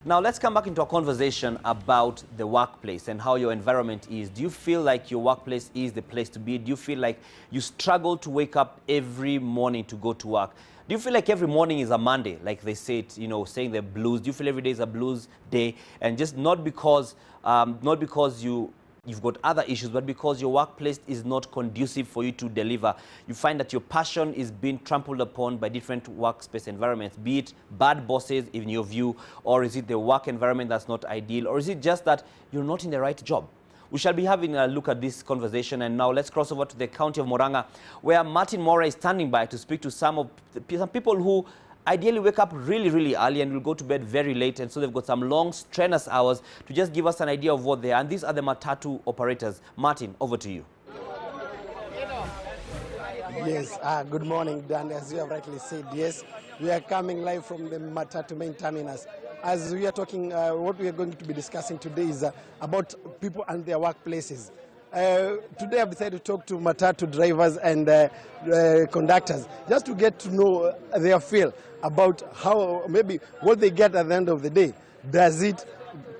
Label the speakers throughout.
Speaker 1: Now let's come back into a conversation about the workplace and how your environment is. Do you feel like your workplace is the place to be? Do you feel like you struggle to wake up every morning to go to work? Do you feel like every morning is a Monday, like they say it, saying the blues? Do you feel every day is a blues day? And just not because you've got other issues, but because your workplace is not conducive for you to deliver. You find that your passion is being trampled upon by different workspace environments, be it bad bosses in your view, or is it the work environment that's not ideal, or is it just that you're not in the right job? We shall be having a look at this conversation, and now let's cross over to the county of Murang'a, where Martin Mora is standing by to speak to some people who ideally wake up really early and will go to bed very late, and so they've got some long strenuous hours to just give us an idea of what they are. And these are the matatu operators. Martin, over to you.
Speaker 2: Yes, good morning, Dan. As you have rightly said, yes, we are coming live from the matatu main terminus. As we are talking, what we are going to be discussing today is about people and their workplaces. Today I've decided to talk to matatu drivers and conductors just to get to know their feel about how, maybe what they get at the end of the day. Does it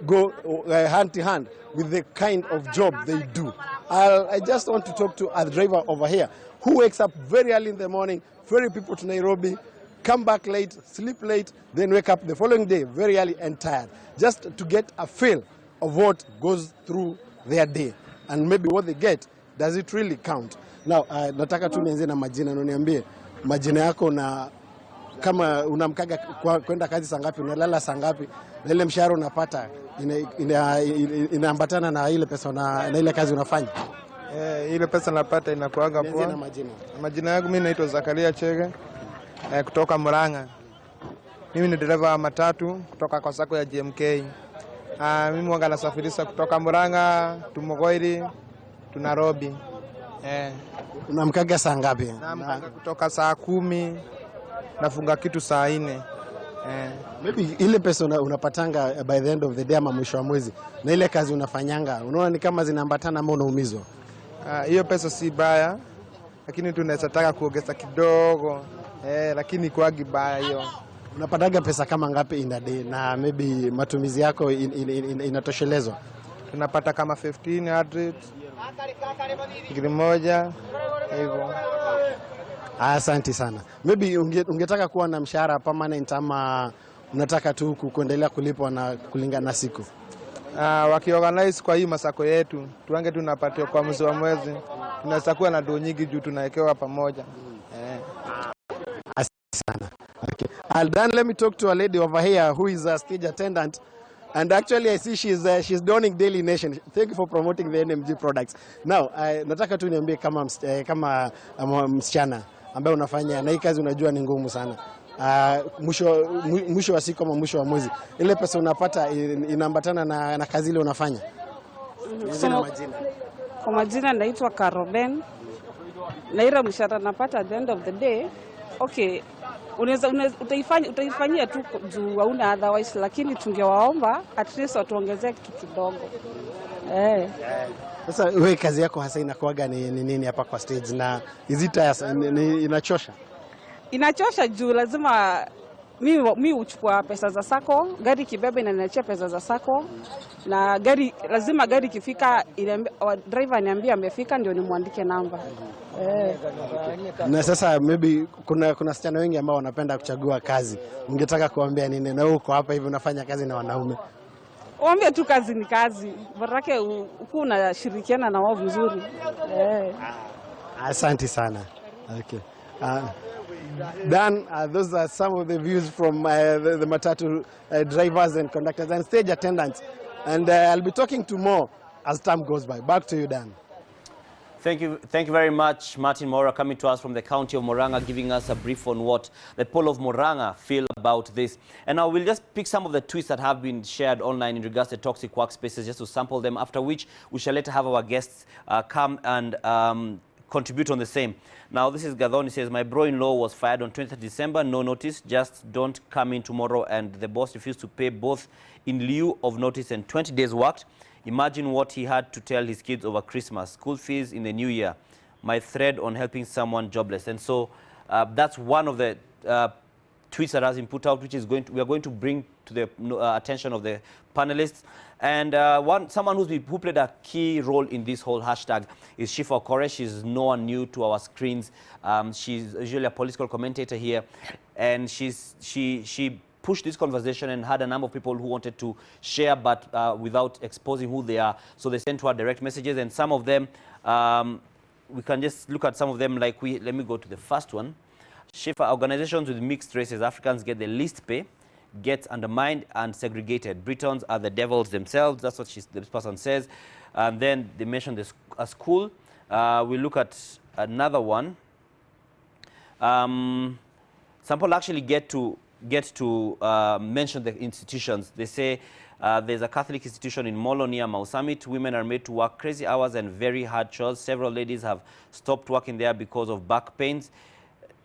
Speaker 2: go hand to hand with the kind of job they do? I just want to talk to a driver over here who wakes up very early in the morning, ferry people to Nairobi, come back late, sleep late, then wake up the following day very early and tired, just to get a feel of what goes through their day. And maybe what they get, does it really count? Now, nataka tu nianze na majina, niambie majina yako na kama unamkaga kwenda kazi saa ngapi, unalala saa ngapi, na ile mshahara unapata inaambatana na ile pesa na ile kazi unafanya.
Speaker 3: Ile pesa napata inakuaga poa.
Speaker 2: Na majina.
Speaker 3: Majina yangu mimi naitwa Zakaria Chege kutoka Murang'a. Mimi ni dereva wa matatu kutoka kwa sako ya GMK. Mimi mwanga nasafirisha kutoka Murang'a tu Mogoiri tu NAIROBI.
Speaker 2: Unamkaga saa ngapi?
Speaker 3: Namkaga kutoka saa 10 nafunga kitu saa 4.
Speaker 2: Maybe ile pesa unapatanga by the end of the day ama mwisho wa mwezi, na ile kazi unafanyanga unaona ni kama zinaambatana ama unaumizwa?
Speaker 3: Hiyo pesa si baya, lakini tunaweza taka kuongeza kidogo, lakini kwa gibaya hiyo.
Speaker 2: Unapataga pesa kama ngapi in a day, na maybe matumizi yako inatoshelezwa?
Speaker 3: Tunapata kama 1500 ngiri moja hivyo.
Speaker 2: Asante sana. Maybe ungetaka kuwa na mshahara permanent ama unataka tu kuendelea kulipwa na kulingana na siku?
Speaker 3: Wakiorganize kwa hii masako yetu, tuange tunapatiwa kwa mwezi wa mwezi, tunaweza kuwa na doo nyingi juu tunawekewa pamoja.
Speaker 2: Sana. Okay. Then let me talk to a lady over here who is a stage attendant, and actually I see she's donning Daily Nation. Thank you for promoting the NMG products. Now, nataka tu niambie kama msichana ambaye unafanya na hii kazi unajua ni ngumu sana. Mwisho wa siku ama mwisho wa mwezi, ile pesa unapata inaambatana na kazi ile unafanya?
Speaker 4: Kwa majina naitwa Caroben. Na ile mshahara napata at the end of the day, okay, utaifanyia tu juu hauna otherwise, lakini tungewaomba at least watuongezee kitu kidogo.
Speaker 2: Sasa wewe kazi yako hasa inakuaga ni nini hapa kwa stage, na inachosha? Inachosha
Speaker 4: juu lazima mimi uchukua pesa za sako, gari kibebe na ninachia pesa za sako, na lazima gari kifika driver aniambia amefika ndio nimwandike namba.
Speaker 2: Na sasa maybe kuna wasichana wengi ambao wanapenda kuchagua kazi. Ungetaka kuambia nini na uko hapa hivi unafanya kazi na wanaume?
Speaker 4: Waambie tu kazi ni kazi. Baraka uko unashirikiana na wao vizuri.
Speaker 2: Asante sana. Okay. Dan, those are some of the views from the matatu drivers and conductors and stage attendants. And I'll be talking to more as time goes by. Back to you, Dan.
Speaker 1: Thank you very much, Martin Mora, coming to us from the county of Murang'a, giving us a brief on what the people of Murang'a feel about this. And now we'll just pick some of the tweets that have been shared online in regards to toxic workspaces, just to sample them, after which we shall later have our guests come and contribute on the same. Now, this is Gadon. He says, my bro-in-law was fired on 20th December, no notice, just don't come in tomorrow, and the boss refused to pay both in lieu of notice and 20 days worked. Imagine what he had to tell his kids over Christmas, school fees in the new year, my thread on helping someone jobless. And so that's one of the tweets that has been put out, which is we are going to bring to the attention of the panelists. And someone who played a key role in this whole hashtag is Shifa Okore. She's no one new to our screens. She's usually a political commentator here, and she pushed this conversation and had a number of people who wanted to share, but without exposing who they are. So they sent her direct messages, and some of them, we can just look at some of them. Let me go to the first one. Shifa, organizations with mixed races, Africans get the least pay, gets undermined and segregated. Britons are the devils themselves. That's what this person says. And then they mentioned a school. We look at another one. Some people actually get to mention the institutions. They say there's a Catholic institution in Molo near Mau Summit. Women are made to work crazy hours and very hard chores. Several ladies have stopped working there because of back pains.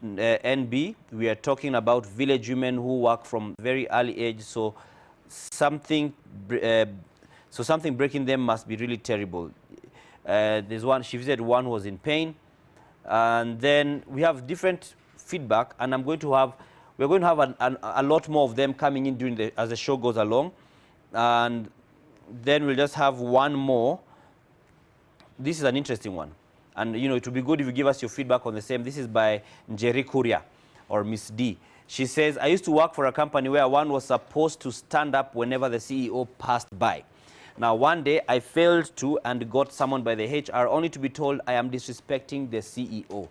Speaker 1: NB, we are talking about village women who work from very early age, so something breaking them must be really terrible. There's one, she said one was in pain. And then we have different feedback, and we're going to have a lot more of them coming in as the show goes along. And then we'll just have one more. This is an interesting one. And, it would be good if you give us your feedback on the same. This is by Njoroge Kiarie, or Miss D. She says, I used to work for a company where one was supposed to stand up whenever the CEO passed by. Now, one day, I failed to and got summoned by the HR, only to be told I am disrespecting the CEO.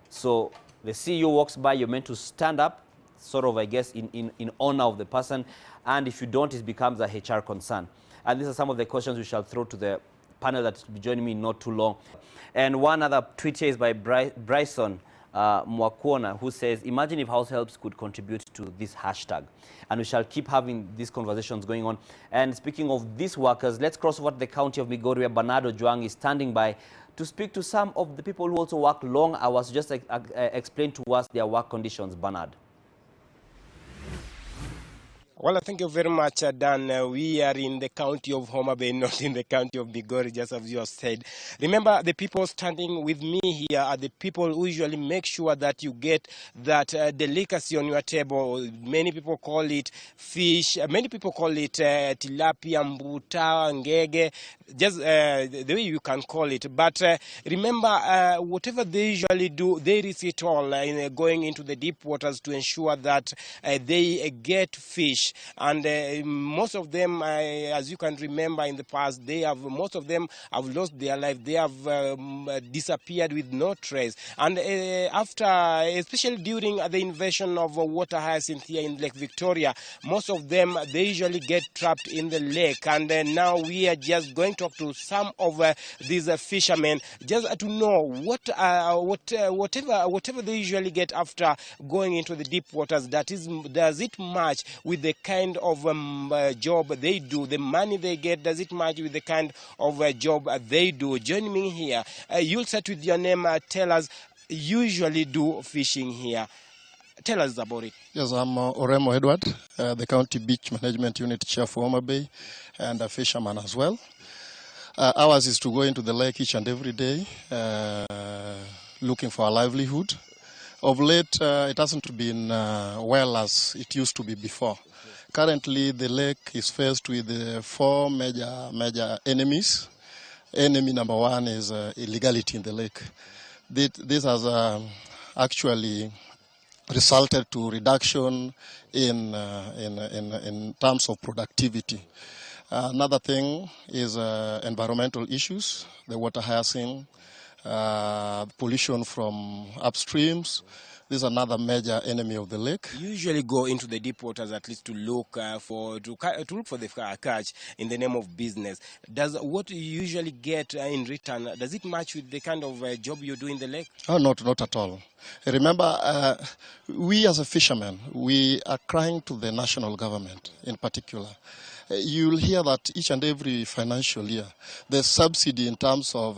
Speaker 1: So the CEO walks by, you're meant to stand up, sort of, I guess, in honor of the person. And if you don't, it becomes a HR concern. And these are some of the questions we shall throw to the panel that will be joining me in not too long. And one other tweet here is by Bryson Mwakwona, who says, imagine if house helps could contribute to this hashtag. And we shall keep having these conversations going on. And speaking of these workers, let's cross over to the county of Migori, where Bernard Ojwang is standing by to speak to some of the people who also work long hours. Just explain to us their work conditions, Bernard.
Speaker 5: Well, thank you very much, Dan. We are in the county of Homa Bay, not in the county of Migori, just as you have said. Remember, the people standing with me here are the people who usually make sure that you get that delicacy on your table. Many people call it fish. Many people call it tilapia, mbuta, ngege, just the way you can call it. But remember, whatever they usually do, they risk it all in going into the deep waters to ensure that they get fish. And most of them, as you can remember in the past, most of them have lost their life. They have disappeared with no trace. And after, especially during the invasion of water hyacinth here in Lake Victoria, most of them, they usually get trapped in the lake. And now we are just going to talk to some of these fishermen just to know whatever they usually get after going into the deep waters. Does it match with the kind of job they do? The money they get, does it match with the kind of job they do? Join me here. You'll start with your name. Tell us, usually do fishing here. Tell us about it.
Speaker 6: Yes, I'm Oremo Edward, the County Beach Management Unit Chair for Homa Bay, and a fisherman as well. Ours is to go into the lake each and every day, looking for a livelihood. Of late, it hasn't been well as it used to be before. Currently, the lake is faced with 4 major enemies. Enemy number 1 is illegality in the lake. This has actually resulted to reduction in terms of productivity. Another thing is environmental issues, the water hyacinth, pollution from upstreams. This is another major enemy of the lake.
Speaker 5: You usually go into the deep waters at least to look for the catch in the name of business. Does what you usually get in return, does it match with the kind of job you do in the lake?
Speaker 6: Oh, not at all. Remember, we as a fisherman, we are crying to the national government in particular. You'll hear that each and every financial year, there's subsidy in terms of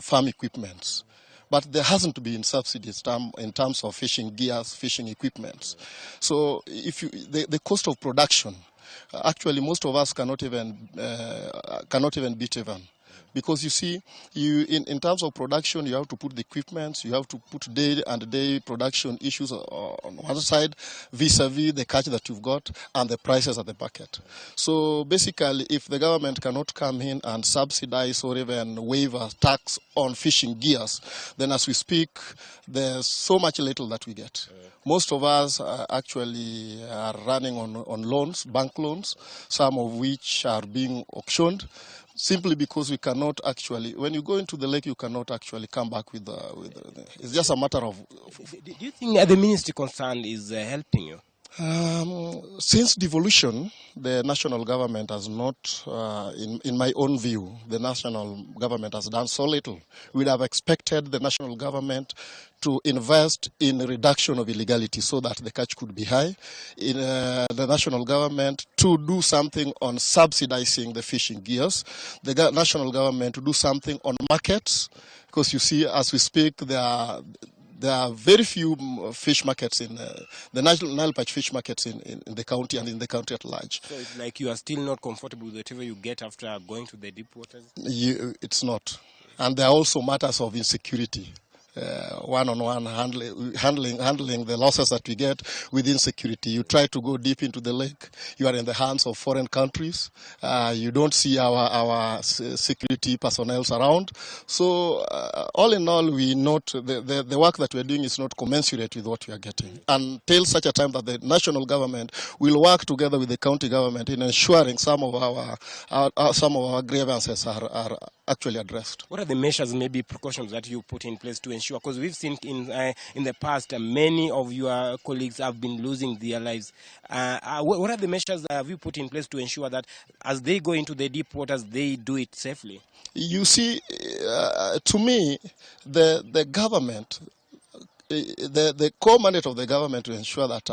Speaker 6: farm equipments. But there hasn't been subsidies in terms of fishing gears, fishing equipments. So the cost of production, actually most of us cannot even beat even. Because you see, in terms of production, you have to put the equipment, you have to put day production issues on one side, vis-a-vis the catch that you've got and the prices at the market. So basically, if the government cannot come in and subsidize or even waive a tax on fishing gears, then as we speak, there's so much little that we get. Most of us actually are running on loans, bank loans, some of which are being auctioned, simply because we cannot actually, when you go into the lake, you cannot actually come back with it's just a matter of...
Speaker 5: Do you think the ministry concerned is helping you?
Speaker 6: Since devolution, the national government has not, in my own view, the national government has done so little. We'd have expected the national government to invest in reduction of illegality so that the catch could be high. In the national government to do something on subsidizing the fishing gears. The national government to do something on markets, because you see, as we speak, there are very few fish markets in the Nile Perch fish markets in the county and in the country at large.
Speaker 5: So it's like you are still not comfortable with whatever you get after going to the deep waters?
Speaker 6: It's not. And there are also matters of insecurity. One-on-one handling the losses that we get within security. You try to go deep into the lake, you are in the hands of foreign countries. You don't see our security personnel around. So all in all, we note the work that we're doing is not commensurate with what we are getting. Until such a time that the national government will work together with the county government in ensuring some of our grievances are actually addressed.
Speaker 5: What are the measures, maybe precautions that you put in place to ensure? Because we've seen in the past many of your colleagues have been losing their lives. What are the measures that have you put in place to ensure that as they go into the deep waters, they do it safely?
Speaker 6: You see, to me, the government, the core mandate of the government to ensure that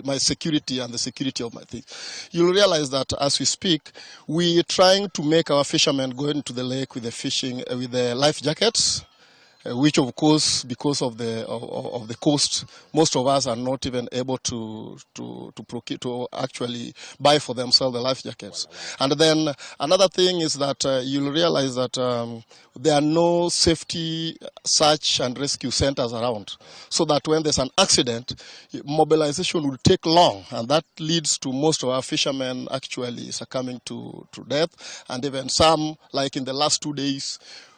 Speaker 6: my security and the security of my things. You'll realize that as we speak, we're trying to make our fishermen go into the lake with the fishing with the life jackets, which of course, because of the cost, most of us are not even able to actually buy for themselves the life jackets. And then another thing is that you'll realize that there are no safety search and rescue centers around, so that when there's an accident, mobilization will take long, and that leads to most of our fishermen actually succumbing to death, and even some, like in the last 2 days,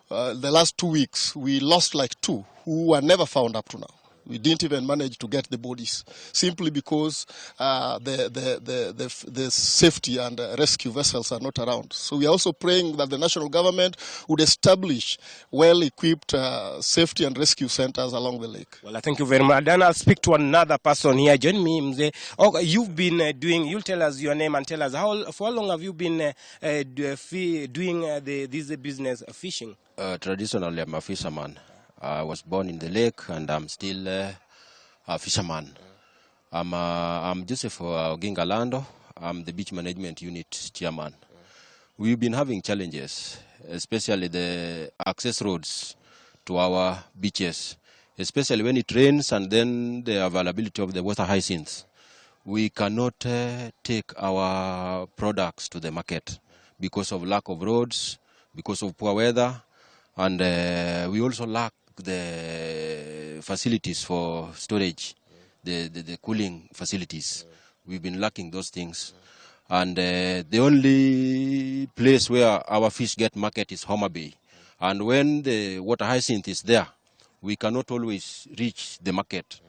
Speaker 6: the last 2 weeks, we lost like 2 who were never found up to now. We didn't even manage to get the bodies, simply because the safety and rescue vessels are not around. So we are also praying that the national government would establish well-equipped safety and rescue centers along the lake.
Speaker 5: Well, thank you very much. Then I'll speak to another person here. Join me, Mzee. Oh, you've been you'll tell us your name and tell us for how long have you been doing this business of fishing?
Speaker 7: Traditionally, I'm a fisherman. I was born in the lake, and I'm still a fisherman. I'm Joseph Oginga Lando. I'm the beach management unit chairman. We've been having challenges, especially the access roads to our beaches, especially when it rains and then the availability of the water hyacinths. We cannot take our products to the market because of lack of roads, because of poor weather, and we also lack the facilities for storage, the cooling facilities. We've been lacking those things. And the only place where our fish get market is Homa Bay. And when the water hyacinth is there, we cannot always reach the market.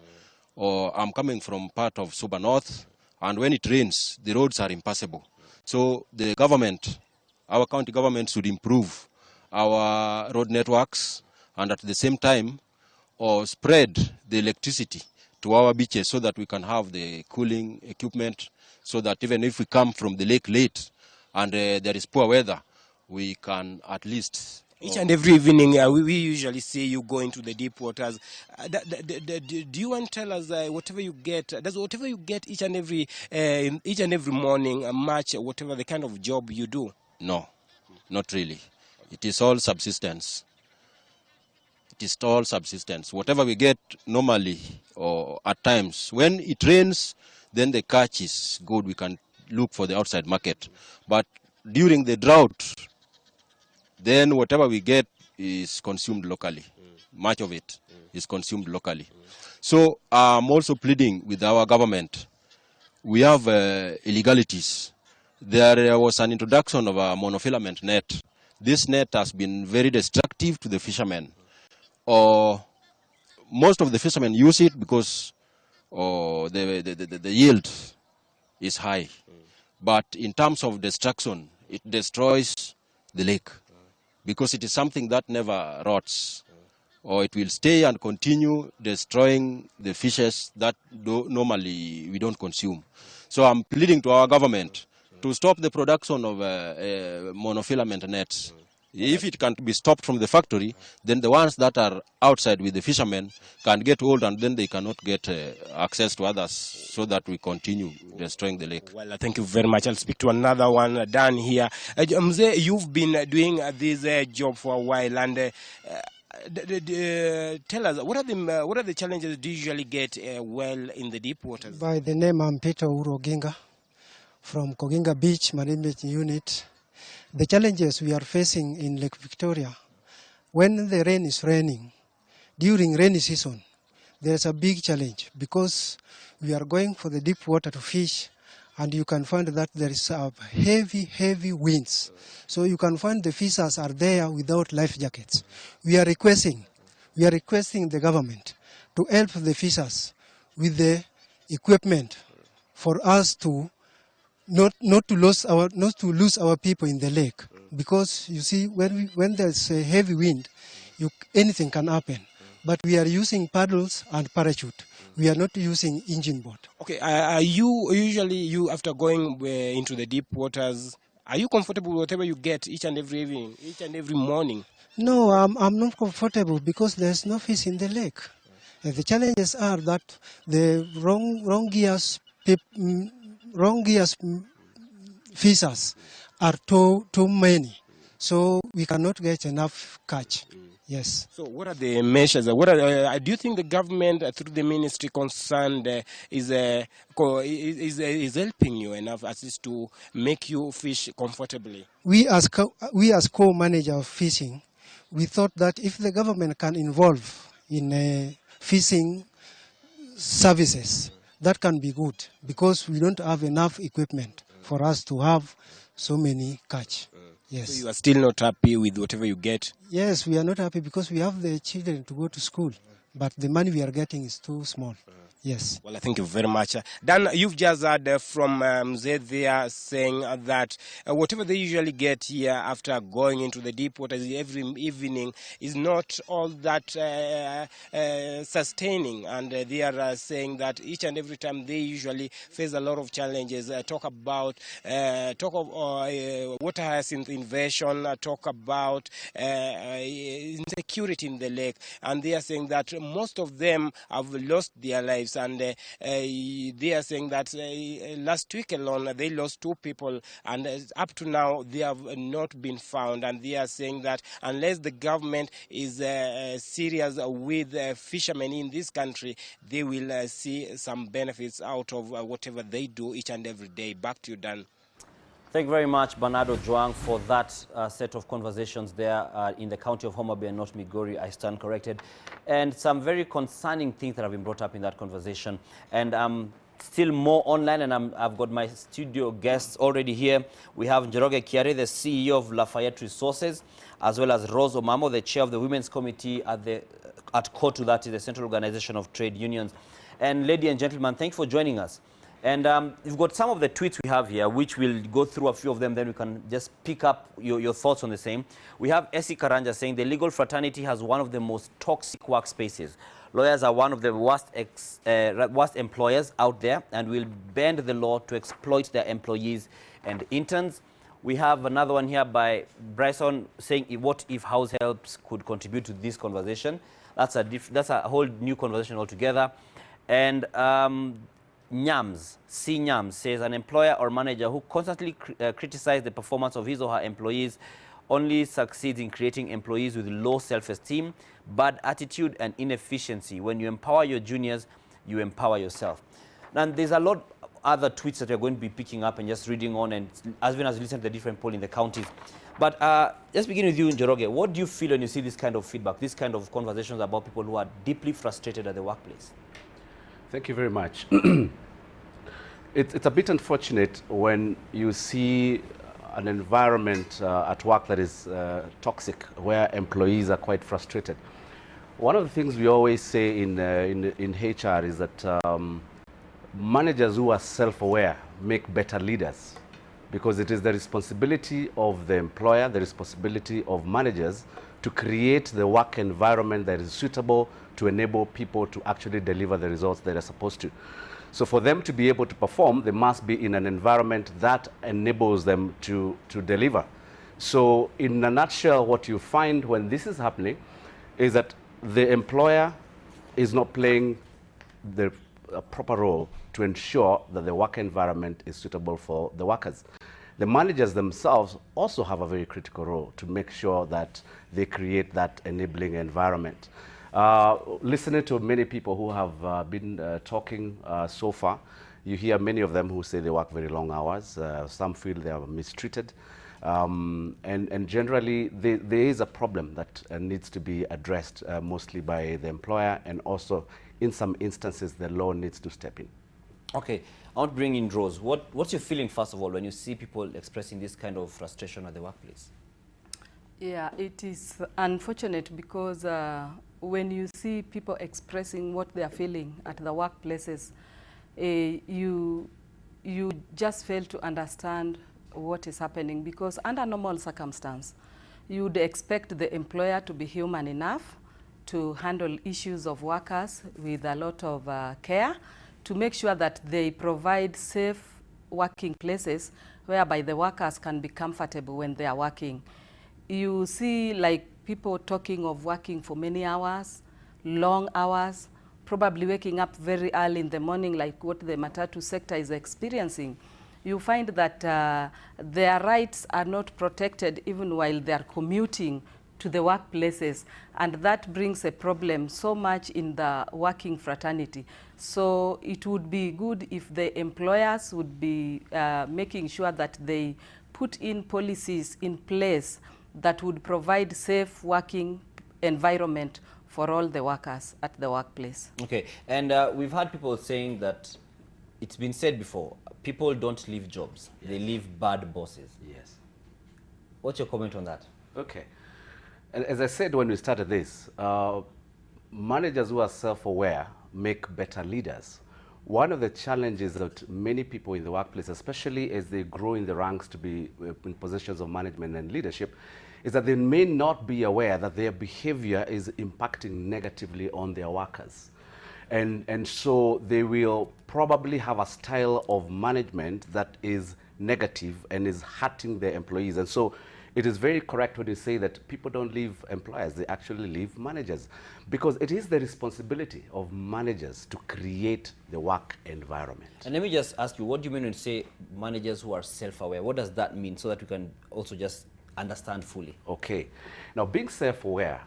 Speaker 7: Or I'm coming from part of Suba North, and when it rains, the roads are impassable. So the government, our county government, should improve our road networks, and at the same time, or spread the electricity to our beaches so that we can have the cooling equipment, so that even if we come from the lake late and there is poor weather, we can at least...
Speaker 5: Each and every evening, we usually see you go into the deep waters. Do you want to tell us whatever you get? Does whatever you get each and every morning match whatever the kind of job you do?
Speaker 7: No, not really. It is all subsistence. It is all subsistence. Whatever we get normally or at times, when it rains, then the catch is good. We can look for the outside market. But during the drought, then whatever we get is consumed locally. Much of it is consumed locally. So I'm also pleading with our government. We have illegalities. There was an introduction of a monofilament net. This net has been very destructive to the fishermen. Most of the fishermen use it because the yield is high. But in terms of destruction, it destroys the lake because it is something that never rots, or it will stay and continue destroying the fishes that normally we don't consume. So I'm pleading to our government to stop the production of monofilament nets. If it can be stopped from the factory, then the ones that are outside with the fishermen can get old, and then they cannot get access to others, so that we continue destroying the lake.
Speaker 5: Well, thank you very much. I'll speak to another one, Dan here. Mzee, you've been doing this job for a while, and tell us, what are the challenges do you usually get well in the deep waters?
Speaker 8: By the name, I'm Peter Uroginga from Koginga Beach Management Unit. The challenges we are facing in Lake Victoria, when the rain is raining, during rainy season, there's a big challenge because we are going for the deep water to fish, and you can find that there is a heavy winds. So you can find the fishers are there without life jackets. We are requesting the government to help the fishers with the equipment for us to not to lose our people in the lake, because you see when there's a heavy wind, anything can happen. But we are using paddles and parachute. We are not using engine boat.
Speaker 5: Okay, are you usually after going into the deep waters, are you comfortable with whatever you get each and every evening, each and every morning?
Speaker 8: No, I'm not comfortable because there's no fish in the lake. The challenges are that the wrong gears fishers are too many, so we cannot get enough catch. Yes.
Speaker 5: So what are the measures? Do you think the government, through the ministry concerned, is helping you enough at least to make you fish comfortably?
Speaker 8: We as co-manager of fishing, we thought that if the government can involve in fishing services, that can be good, because we don't have enough equipment for us to have so many catch. Yes.
Speaker 5: So you are still not happy with whatever you get?
Speaker 8: Yes, we are not happy because we have the children to go to school, but the money we are getting is too small. Yes.
Speaker 5: Well, thank you very much. Dan, you've just heard from Mzee there saying that whatever they usually get here after going into the deep waters every evening is not all that sustaining, and they are saying that each and every time they usually face a lot of challenges. Talk of water hyacinth invasion, talk about insecurity in the lake, and they are saying that most of them have lost their lives. And they are saying that last week alone they lost 2 people, and up to now they have not been found. And they are saying that unless the government is serious with fishermen in this country, they will see some benefits out of whatever they do each and every day. Back to you, Dan.
Speaker 1: Thank you very much, Bernardo Juang, for that set of conversations there in the county of Homa Bay and not Migori. I stand corrected. And some very concerning things that have been brought up in that conversation. And still more online, and I've got my studio guests already here. We have Njoroge Kiarie, the CEO of Lafayette Resources, as well as Rose Omamo, the chair of the Women's Committee at COTU, that is the Central Organization of Trade Unions. And ladies and gentlemen, thank you for joining us. And you've got some of the tweets we have here, which we'll go through a few of them, then we can just pick up your thoughts on the same. We have Essie Karanja saying the legal fraternity has one of the most toxic workspaces. Lawyers are one of the worst employers out there and will bend the law to exploit their employees and interns. We have another one here by Bryson saying, what if house helps could contribute to this conversation? That's a whole new conversation altogether. And Nyams, C. Nyams says an employer or manager who constantly criticizes the performance of his or her employees only succeeds in creating employees with low self-esteem, bad attitude, and inefficiency. When you empower your juniors, you empower yourself. And there's a lot other tweets that we're going to be picking up and just reading on, and as well as listen to the different polls in the counties. But let's begin with you, Njoroge. What do you feel when you see this kind of feedback, this kind of conversations about people who are deeply frustrated at the workplace?
Speaker 9: Thank you very much. It's a bit unfortunate when you see an environment at work that is toxic, where employees are quite frustrated. One of the things we always say in HR is that managers who are self-aware make better leaders, because it is the responsibility of the employer, the responsibility of managers to create the work environment that is suitable to enable people to actually deliver the results that they're supposed to. So for them to be able to perform, they must be in an environment that enables them to deliver. So in a nutshell, what you find when this is happening is that the employer is not playing the proper role to ensure that the work environment is suitable for the workers. The managers themselves also have a very critical role to make sure that they create that enabling environment. Listening to many people who have been talking so far, you hear many of them who say they work very long hours. Some feel they are mistreated. And generally, there is a problem that needs to be addressed mostly by the employer, and also in some instances the law needs to step in.
Speaker 1: Okay, I want to bring in Rose. What's your feeling, first of all, when you see people expressing this kind of frustration at the workplace?
Speaker 10: Yeah, it is unfortunate because when you see people expressing what they are feeling at the workplaces, you just fail to understand what is happening, because under normal circumstance, you would expect the employer to be human enough to handle issues of workers with a lot of care, to make sure that they provide safe working places whereby the workers can be comfortable when they are working. You see, like, people talking of working for many hours, long hours, probably waking up very early in the morning, like what the matatu sector is experiencing. You find that their rights are not protected even while they are commuting to the workplaces, and that brings a problem so much in the working fraternity. So it would be good if the employers would be making sure that they put in policies in place that would provide safe working environment for all the workers at the workplace.
Speaker 1: Okay, and we've had people saying that it's been said before, people don't leave jobs, yes, they leave bad bosses.
Speaker 9: Yes.
Speaker 1: What's your comment on that?
Speaker 9: Okay. And as I said when we started this, managers who are self-aware make better leaders. One of the challenges that many people in the workplace, especially as they grow in the ranks to be in positions of management and leadership, is that they may not be aware that their behavior is impacting negatively on their workers. And so they will probably have a style of management that is negative and is hurting their employees. And so it is very correct when you say that people don't leave employers, they actually leave managers, because it is the responsibility of managers to create the work environment. And
Speaker 1: let me just ask you, what do you mean when you say managers who are self-aware? What does that mean, so that we can also just understand fully?
Speaker 9: Okay. Now, being self-aware,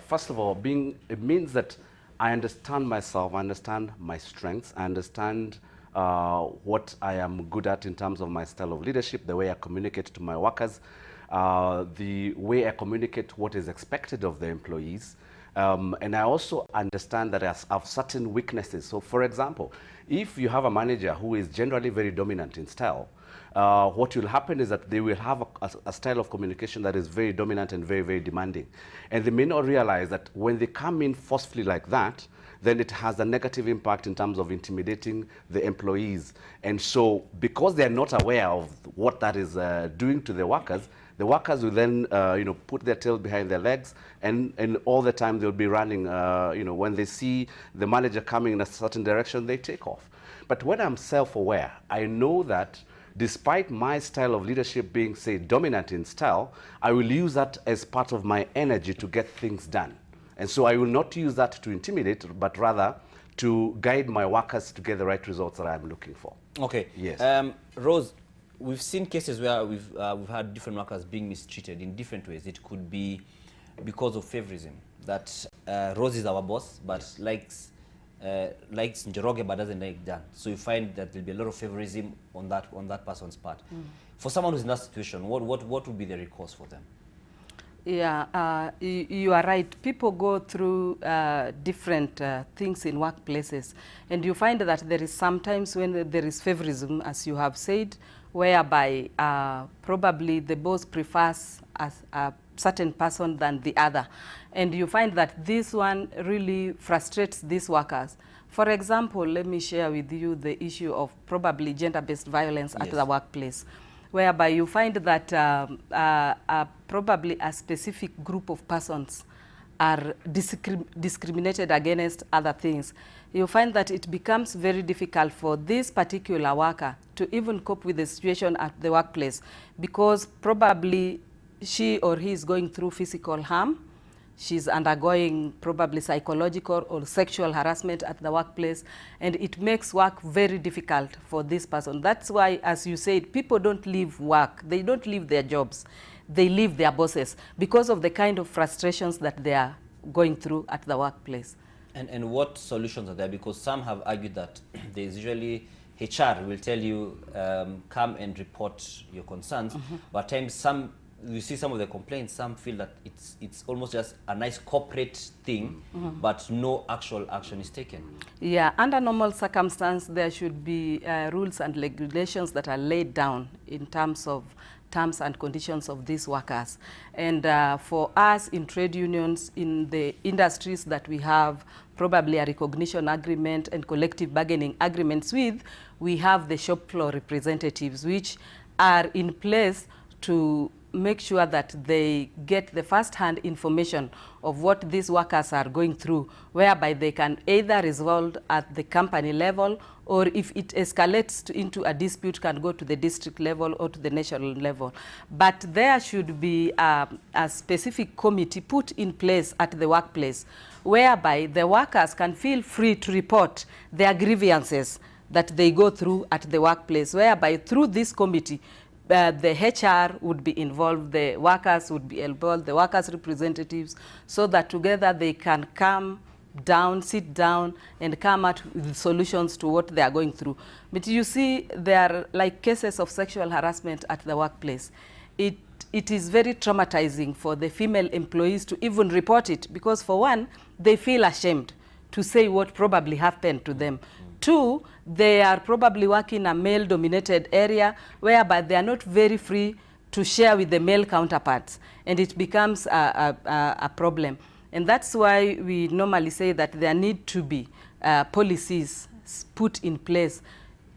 Speaker 9: first of all, it means that I understand myself, I understand my strengths, I understand what I am good at in terms of my style of leadership, the way I communicate to my workers, the way I communicate what is expected of the employees. And I also understand that I have certain weaknesses. So for example, if you have a manager who is generally very dominant in style, what will happen is that they will have a style of communication that is very dominant and very, very demanding. And they may not realize that when they come in forcefully like that, then it has a negative impact in terms of intimidating the employees. And so because they are not aware of what that is doing to the workers will then put their tail behind their legs, and all the time they'll be running. When they see the manager coming in a certain direction, they take off. But when I'm self-aware, I know that despite my style of leadership being, say, dominant in style, I will use that as part of my energy to get things done. And so I will not use that to intimidate, but rather to guide my workers to get the right results that I'm looking for.
Speaker 1: Okay.
Speaker 9: Yes.
Speaker 1: Rose, we've seen cases where we've had different workers being mistreated in different ways. It could be because of favorism, that Rose is our boss, but likes likes Njoroge but doesn't like Dan. So you find that there'll be a lot of favorism on that person's part. For someone who's in that situation, what would be the recourse for them?
Speaker 10: Yeah, you are right. People go through different things in workplaces, and you find that there is sometimes when there is favorism, as you have said, whereby probably the boss prefers a certain person than the other. And you find that this one really frustrates these workers. For example, let me share with you the issue of probably gender-based violence at the workplace, whereby you find that probably a specific group of persons are discriminated against other things. You find that it becomes very difficult for this particular worker to even cope with the situation at the workplace, because probably she or he is going through physical harm. She's undergoing probably psychological or sexual harassment at the workplace, and it makes work very difficult for this person. That's why, as you said, people don't leave work. They don't leave their jobs. They leave their bosses because of the kind of frustrations that they are going through at the workplace.
Speaker 1: And what solutions are there? Because some have argued that there's usually HR will tell you, come and report your concerns, but at times you see some of the complaints, some feel that it's almost just a nice corporate thing, but no actual action is taken.
Speaker 10: Yeah, under normal circumstances, there should be rules and regulations that are laid down in terms of terms and conditions of these workers. And for us in trade unions, in the industries that we have probably a recognition agreement and collective bargaining agreements with, we have the shop floor representatives, which are in place to make sure that they get the first-hand information of what these workers are going through, whereby they can either resolve at the company level, or if it escalates into a dispute, can go to the district level or to the national level. But there should be a specific committee put in place at the workplace, whereby the workers can feel free to report their grievances that they go through at the workplace, whereby through this committee, the HR would be involved, the workers would be involved, the workers' representatives, so that together they can come down, sit down, and come out with solutions to what they are going through. But you see, there are like cases of sexual harassment at the workplace. It is very traumatizing for the female employees to even report it, because for one, they feel ashamed to say what probably happened to them. Two, they are probably working in a male-dominated area whereby they are not very free to share with the male counterparts, and it becomes a problem. And that's why we normally say that there need to be policies put in place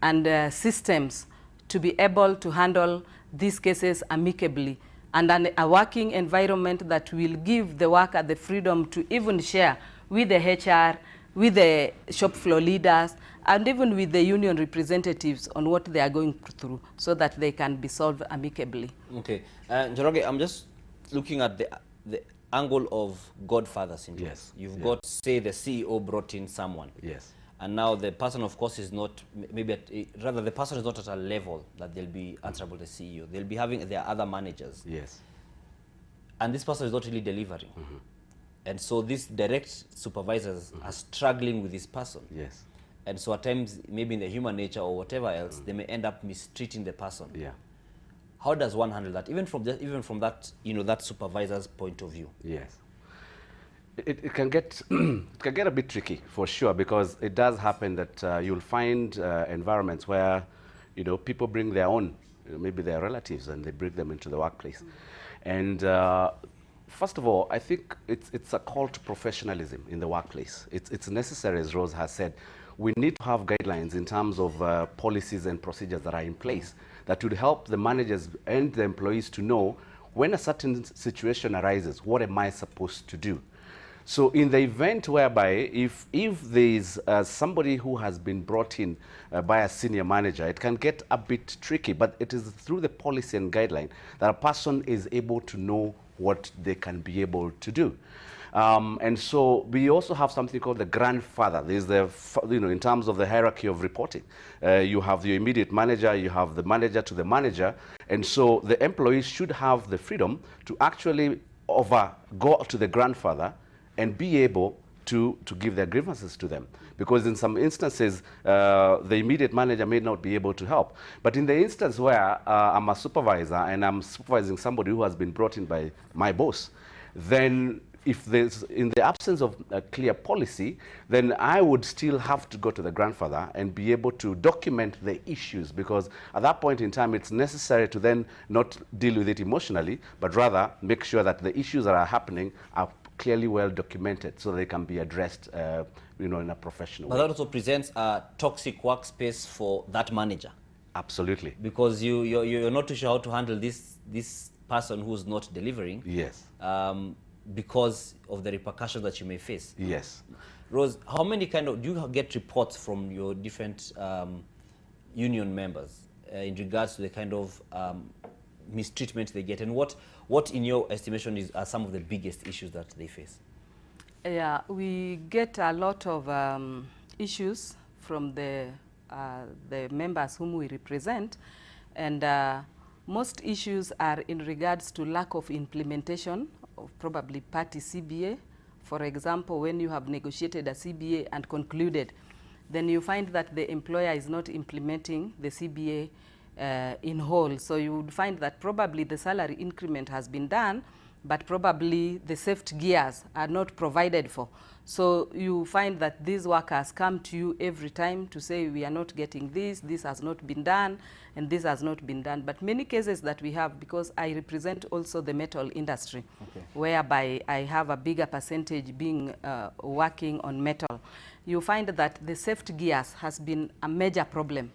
Speaker 10: and systems to be able to handle these cases amicably, and a working environment that will give the worker the freedom to even share with the HR, with the shop floor leaders, and even with the union representatives on what they are going through, so that they can be solved amicably. Okay.
Speaker 1: Njoroge, I'm just looking at the angle of godfather syndrome.
Speaker 9: Yes.
Speaker 1: You've got, say, the CEO brought in someone.
Speaker 9: Yes.
Speaker 1: And now the person, of course, is not, rather the person is not at a level that they'll be answerable to the CEO. They'll be having their other managers.
Speaker 9: Yes.
Speaker 1: And this person is not really delivering. And so these direct supervisors are struggling with this person.
Speaker 9: Yes.
Speaker 1: And so at times, maybe in the human nature or whatever else, they may end up mistreating the person.
Speaker 9: Yeah.
Speaker 1: How does one handle that, even from that, that supervisor's point of view?
Speaker 9: Yes. It can get it can get a bit tricky, for sure, because it does happen that you'll find environments where people bring their own, maybe their relatives, and they bring them into the workplace. And first of all, I think it's a call to professionalism in the workplace. It's necessary, as Rose has said. We need to have guidelines in terms of policies and procedures that are in place that would help the managers and the employees to know when a certain situation arises, what am I supposed to do? So in the event whereby if there's somebody who has been brought in by a senior manager, it can get a bit tricky, but it is through the policy and guideline that a person is able to know what they can be able to do. And so we also have something called the grandfather. There's in terms of the hierarchy of reporting, you have the immediate manager, you have the manager to the manager, and so the employees should have the freedom to actually go to the grandfather and be able to give their grievances to them. because in some instances, the immediate manager may not be able to help. But in the instance where I'm a supervisor and I'm supervising somebody who has been brought in by my boss, then if there's, in the absence of a clear policy, then I would still have to go to the grandfather and be able to document the issues, because at that point in time, it's necessary to then not deal with it emotionally, but rather make sure that the issues that are happening are clearly well documented so they can be addressed in a professional way.
Speaker 1: But that also presents a toxic workspace for that manager.
Speaker 9: Absolutely.
Speaker 1: Because you're not too sure how to handle this person who's not delivering.
Speaker 9: Yes.
Speaker 1: Because of the repercussions that you may face.
Speaker 9: Yes.
Speaker 1: Rose, how many do you get reports from your different union members in regards to the kind of mistreatment they get, and what in your estimation are some of the biggest issues that they face?
Speaker 10: Yeah, we get a lot of issues from the members whom we represent, and most issues are in regards to lack of implementation of probably party CBA. For example, when you have negotiated a CBA and concluded, then you find that the employer is not implementing the CBA in whole. So you would find that probably the salary increment has been done, but probably the safety gears are not provided for. So you find that these workers come to you every time to say, we are not getting this has not been done, and this has not been done. But many cases that we have, because I represent also the metal industry, whereby I have a bigger percentage being working on metal, you find that the safety gears has been a major problem.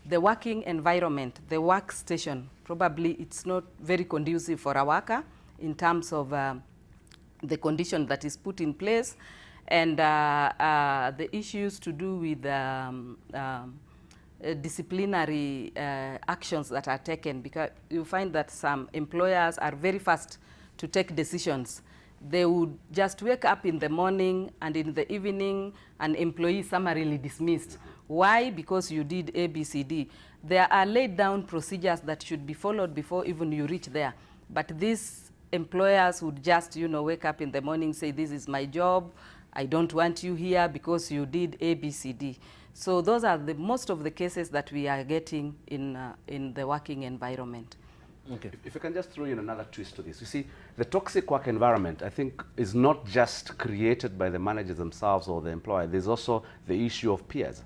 Speaker 10: The working environment, the workstation, probably it's not very conducive for a worker in terms of the condition that is put in place, and the issues to do with disciplinary actions that are taken, because you find that some employers are very fast to take decisions. They would just wake up in the morning, and in the evening an employee summarily dismissed. Why? Because you did A, B, C, D. There are laid down procedures that should be followed before even you reach there. But these employers would just, wake up in the morning, say, this is my job, I don't want you here because you did A, B, C, D. So those are most of the cases that we are getting in the working environment.
Speaker 9: Okay. If I can just throw in another twist to this. You see, the toxic work environment, I think, is not just created by the managers themselves or the employer. There's also the issue of peers,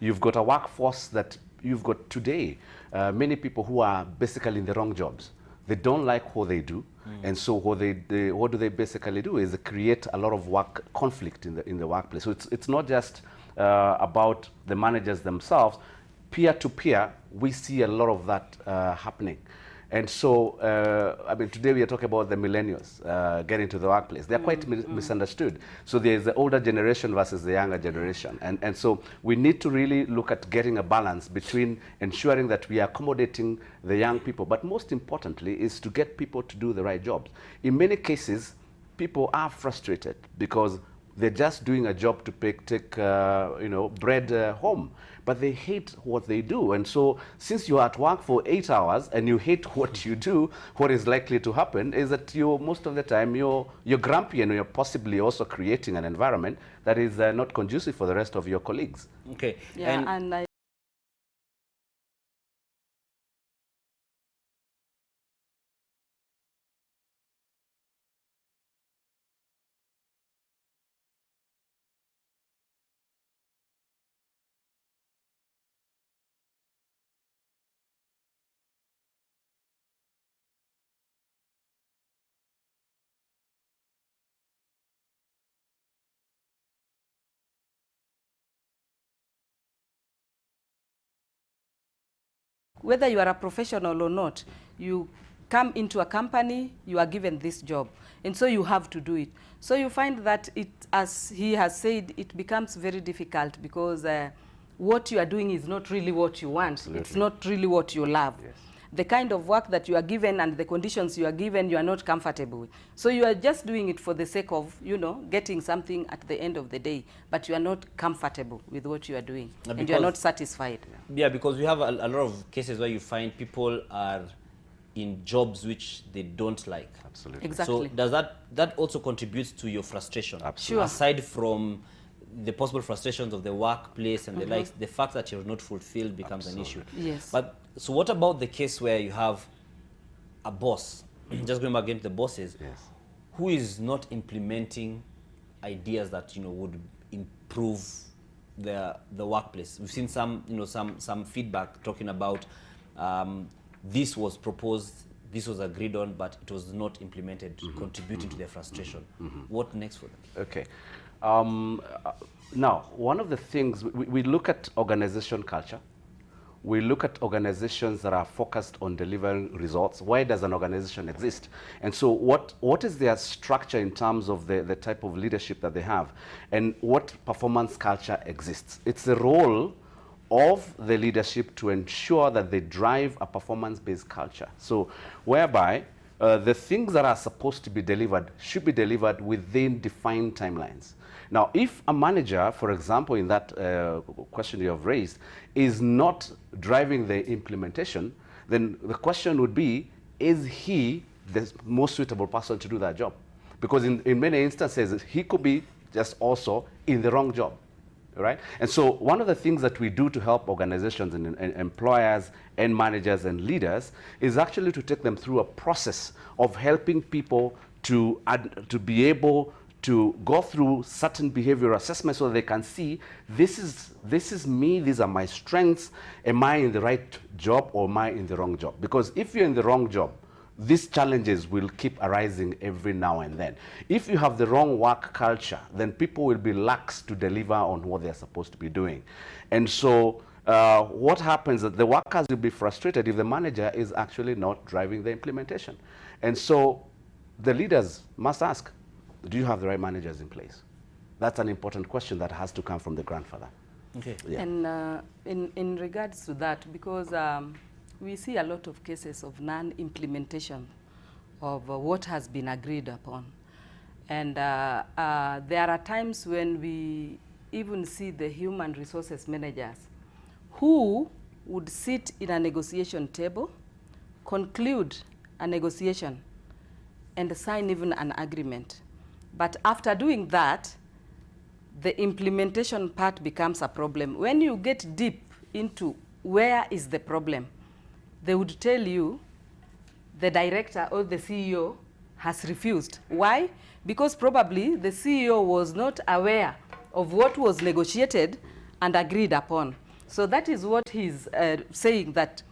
Speaker 9: You've got a workforce that you've got today, many people who are basically in the wrong jobs. They don't like what they do, and so what do they basically do is create a lot of work conflict in the workplace. So it's not just about the managers themselves. Peer to peer, we see a lot of that happening. And so, today we are talking about the millennials getting to the workplace. They're quite misunderstood. So there's the older generation versus the younger generation. And so we need to really look at getting a balance between ensuring that we are accommodating the young people, but most importantly is to get people to do the right jobs. In many cases, people are frustrated because they're just doing a job to take bread home, but they hate what they do. And so since you're at work for 8 hours and you hate what you do, what is likely to happen is that most of the time you're grumpy, and you're possibly also creating an environment that is not conducive for the rest of your colleagues.
Speaker 1: Okay.
Speaker 10: Yeah, and whether you are a professional or not, you come into a company, you are given this job, and so you have to do it. So you find that as he has said, it becomes very difficult because what you are doing is not really what you want. Absolutely. It's not really what you love. Yes. The kind of work that you are given and the conditions you are given, you are not comfortable with. So you are just doing it for the sake of, getting something at the end of the day, but you are not comfortable with what you are doing, and you are not satisfied.
Speaker 1: Yeah, because we have a lot of cases where you find people are in jobs which they don't like.
Speaker 9: Absolutely.
Speaker 10: Exactly.
Speaker 1: So does that also contributes to your frustration?
Speaker 9: Absolutely.
Speaker 1: Aside from the possible frustrations of the workplace and the likes, the fact that you're not fulfilled becomes an issue.
Speaker 10: Yes.
Speaker 1: But so what about the case where you have a boss, just going back again to the bosses, who is not implementing ideas that would improve the workplace? We've seen some some feedback talking about this was proposed, this was agreed on, but it was not implemented, contributing to their frustration. What next for them?
Speaker 9: Okay. Now, one of the things, we look at organization culture. We look at organizations that are focused on delivering results. Why does an organization exist? And so what is their structure in terms of the type of leadership that they have? And what performance culture exists? It's the role of the leadership to ensure that they drive a performance-based culture. So whereby the things that are supposed to be delivered should be delivered within defined timelines. Now, if a manager, for example, in that question you have raised, is not driving the implementation, then the question would be, is he the most suitable person to do that job? Because in many instances, he could be just also in the wrong job. Right? And so one of the things that we do to help organizations and employers and managers and leaders is actually to take them through a process of helping people to be able to go through certain behavioral assessments so that they can see, this is me, these are my strengths, am I in the right job or am I in the wrong job? Because if you're in the wrong job, these challenges will keep arising every now and then. If you have the wrong work culture, then people will be lax to deliver on what they're supposed to be doing. And so what happens is that the workers will be frustrated if the manager is actually not driving the implementation. And so the leaders must ask, do you have the right managers in place? That's an important question that has to come from the grandfather.
Speaker 1: Okay.
Speaker 9: Yeah.
Speaker 10: And in regards to that, because we see a lot of cases of non-implementation of what has been agreed upon. And there are times when we even see the human resources managers who would sit in a negotiation table, conclude a negotiation, and sign even an agreement. But after doing that, the implementation part becomes a problem. When you get deep into where is the problem, they would tell you the director or the CEO has refused. Why? Because probably the CEO was not aware of what was negotiated and agreed upon. So that is what he's saying, that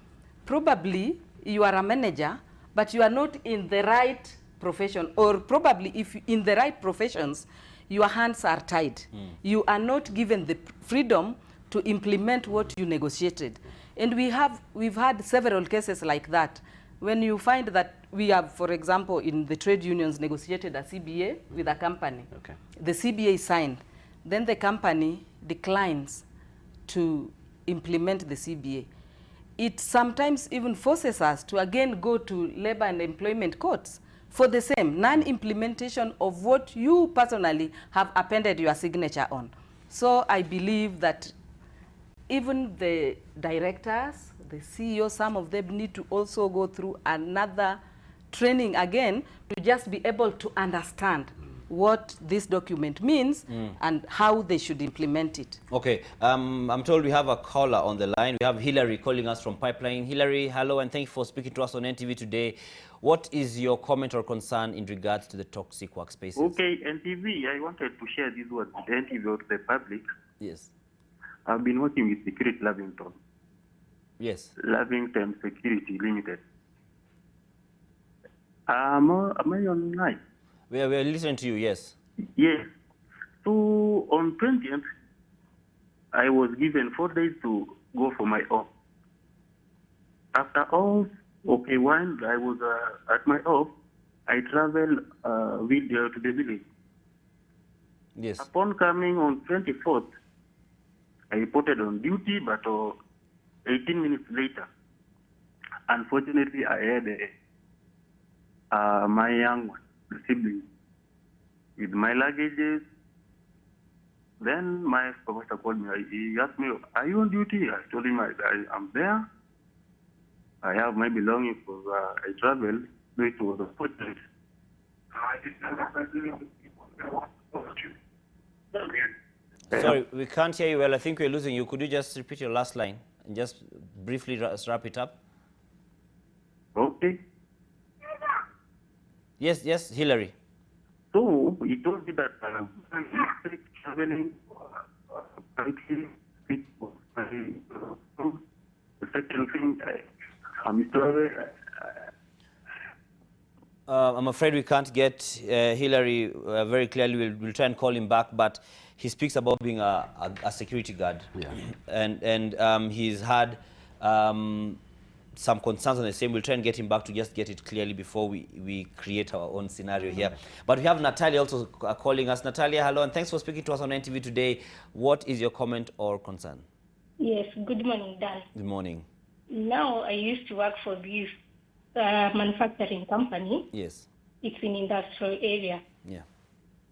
Speaker 10: probably you are a manager, but you are not in the right profession, or probably if in the right professions, your hands are tied. You are not given the freedom to implement what you negotiated. And we've had several cases like that. When you find that we have, for example, in the trade unions negotiated a CBA with a company. Okay. The CBA is signed. Then the company declines to implement the CBA. It sometimes even forces us to again go to labor and employment courts for the same non-implementation of what you personally have appended your signature on. So I believe that even the directors, the CEO, some of them need to also go through another training again to just be able to understand what this document means and how they should implement it.
Speaker 1: Okay, I'm told we have a caller on the line. We have Hillary calling us from Pipeline. Hillary, hello, and thank you for speaking to us on NTV today. What is your comment or concern in regards to the toxic workspaces?
Speaker 11: Okay, NTV, I wanted to share this word with NTV or the public.
Speaker 1: Yes.
Speaker 11: I've been working with Security Lavington.
Speaker 1: Yes.
Speaker 11: Lavington Security Limited. Am I online?
Speaker 1: We are listening to you, yes.
Speaker 11: Yes. So on 20th, I was given 4 days to go for my off. After off, okay, while I was at my off, I traveled to the village.
Speaker 1: Yes.
Speaker 11: Upon coming on 24th, I reported on duty, but 18 minutes later, unfortunately, I had my young sibling with my luggages. Then my supervisor called me. He asked me, "Are you on duty?" I told him I am there. I have my belongings because I traveled. It was unfortunate.
Speaker 1: Sorry, we can't hear you well. I think we're losing you. Could you just repeat your last line and just briefly wrap it up?
Speaker 11: Okay.
Speaker 1: Yes, Hillary.
Speaker 11: So he told me that I'm traveling country. The second thing, I'm sorry.
Speaker 1: I'm afraid we can't get Hillary very clearly. We'll try and call him back, but he speaks about being a security guard.
Speaker 9: Yeah.
Speaker 1: And he's had some concerns on the same. We'll try and get him back to just get it clearly before we create our own scenario here. But we have Natalia also calling us. Natalia, hello, and thanks for speaking to us on NTV today. What is your comment or concern?
Speaker 12: Yes, good morning, Dan.
Speaker 1: Good morning.
Speaker 12: Now, I used to work for this manufacturing company.
Speaker 1: Yes.
Speaker 12: It's in industrial area.
Speaker 1: Yeah.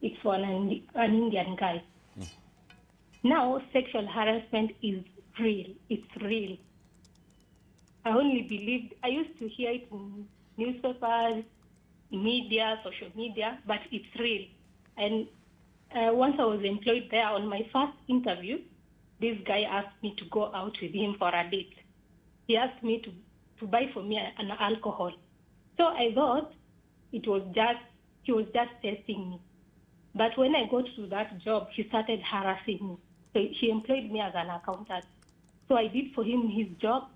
Speaker 12: It's for an Indian guy. Now, sexual harassment is real. It's real. I only believed, I used to hear it in newspapers, media, social media, but it's real. And once I was employed there, on my first interview, this guy asked me to go out with him for a date. He asked me to buy for me an alcohol. So I thought he was just testing me. But when I got to that job, he started harassing me. So he employed me as an accountant. So I did for him his job.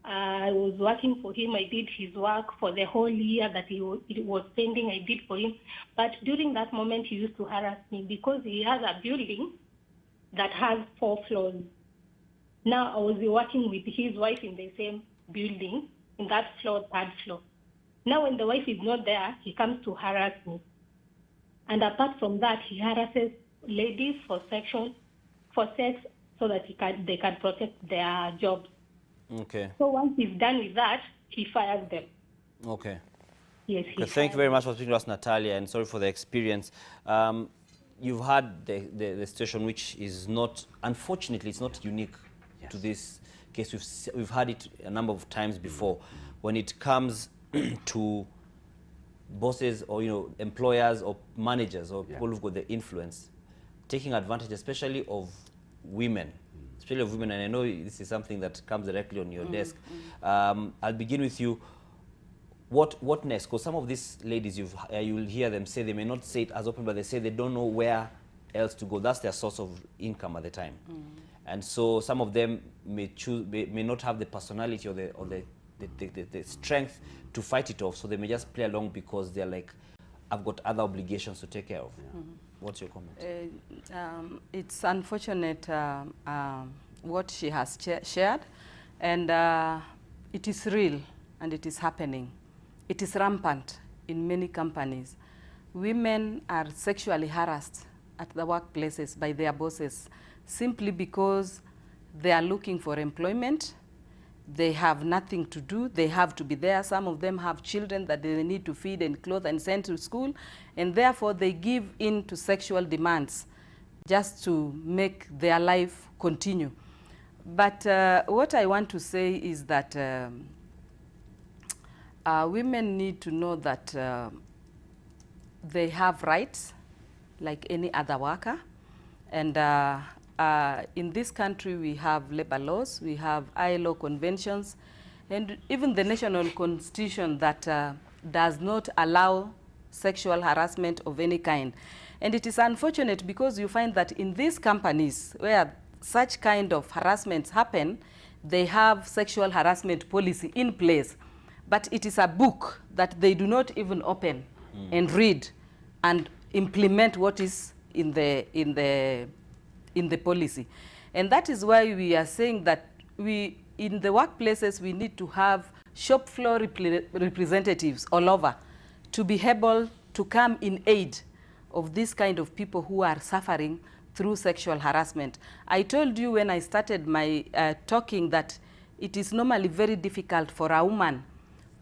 Speaker 12: I was working for him. I did his work for the whole year that he was spending. I did for him. But during that moment, he used to harass me because he has a building that has 4 floors. Now I was working with his wife in the same building, in that floor, 3rd floor. Now when the wife is not there, he comes to harass me. And apart from that, he harasses ladies for sex, so that they can protect their jobs.
Speaker 1: Okay.
Speaker 12: So once he's done with that, he fires them.
Speaker 1: Okay.
Speaker 12: Yes.
Speaker 1: Okay, thank you very much for speaking to us, Natalia, and sorry for the experience. You've had the situation, which is not, unfortunately, it's not unique to this case. We've had it a number of times before. When it comes to bosses or employers or managers or people who've got the influence, taking advantage, especially of women. And I know this is something that comes directly on your desk. I'll begin with you. What next? Because some of these ladies, you'll hear them say, they may not say it as open, but they say they don't know where else to go. That's their source of income at the time. And so some of them may not have the personality or the strength to fight it off. So they may just play along because they're like, I've got other obligations to take care of. What's your comment?
Speaker 10: It's unfortunate what she has shared, and it is real and it is happening. It is rampant in many companies. Women are sexually harassed at the workplaces by their bosses simply because they are looking for employment. They have nothing to do. They have to be there. Some of them have children that they need to feed and clothe and send to school, and therefore they give in to sexual demands just to make their life continue. But what I want to say is that women need to know that they have rights like any other worker. And in this country, we have labor laws, we have ILO conventions, and even the national constitution that does not allow sexual harassment of any kind. And it is unfortunate because you find that in these companies where such kind of harassments happen, they have sexual harassment policy in place. But it is a book that they do not even open and read and implement what is in the policy. And that is why we are saying that in the workplaces, we need to have shop floor representatives all over to be able to come in aid of this kind of people who are suffering through sexual harassment. I told you when I started my talking that it is normally very difficult for a woman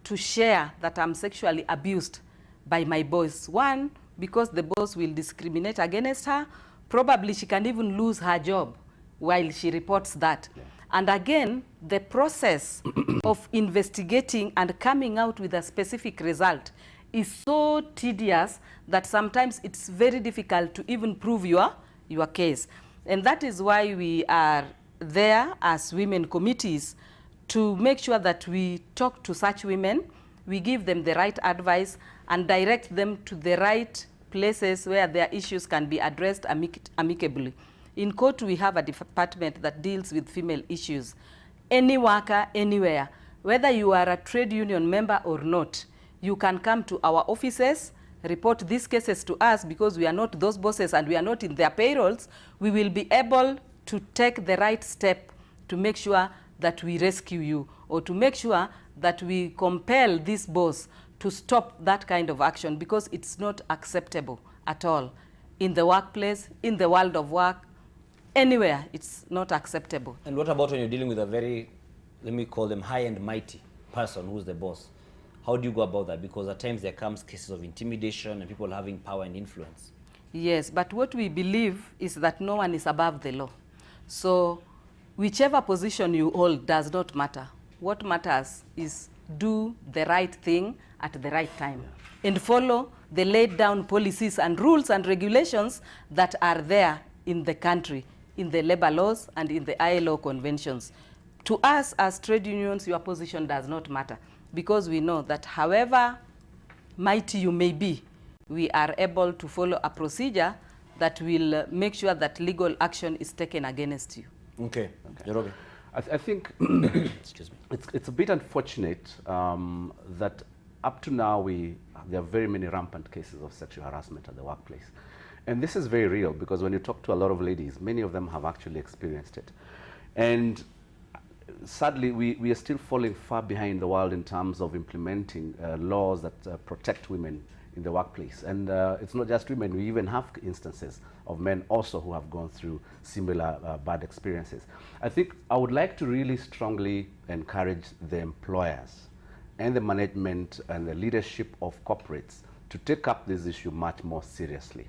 Speaker 10: to share that I'm sexually abused by my boss. One, because the boss will discriminate against her. Probably she can even lose her job while she reports that. Yeah. And again, the process of investigating and coming out with a specific result is so tedious that sometimes it's very difficult to even prove your case. And that is why we are there as women committees to make sure that we talk to such women, we give them the right advice and direct them to the right places where their issues can be addressed amicably. In court, we have a department that deals with female issues. Any worker, anywhere, whether you are a trade union member or not, you can come to our offices, report these cases to us because we are not those bosses and we are not in their payrolls. We will be able to take the right step to make sure that we rescue you or to make sure that we compel this boss to stop that kind of action because it's not acceptable at all. In the workplace, in the world of work, anywhere, it's not acceptable.
Speaker 1: And what about when you're dealing with a very, let me call them high and mighty person who's the boss? How do you go about that? Because at times there comes cases of intimidation and people having power and influence.
Speaker 10: Yes, but what we believe is that no one is above the law. So whichever position you hold does not matter. What matters is do the right thing at the right time and follow the laid down policies and rules and regulations that are there in the country, in the labor laws and in the ILO conventions. To us as trade unions, your position does not matter because we know that however mighty you may be, we are able to follow a procedure that will make sure that legal action is taken against you.
Speaker 1: Okay. Njoroge.
Speaker 9: I think
Speaker 1: excuse me.
Speaker 9: It's a bit unfortunate that up to now there are very many rampant cases of sexual harassment at the workplace. And this is very real because when you talk to a lot of ladies, many of them have actually experienced it. And sadly, we are still falling far behind the world in terms of implementing laws that protect women in the workplace. And it's not just women, we even have instances of men also who have gone through similar bad experiences. I think I would like to really strongly encourage the employers and the management and the leadership of corporates to take up this issue much more seriously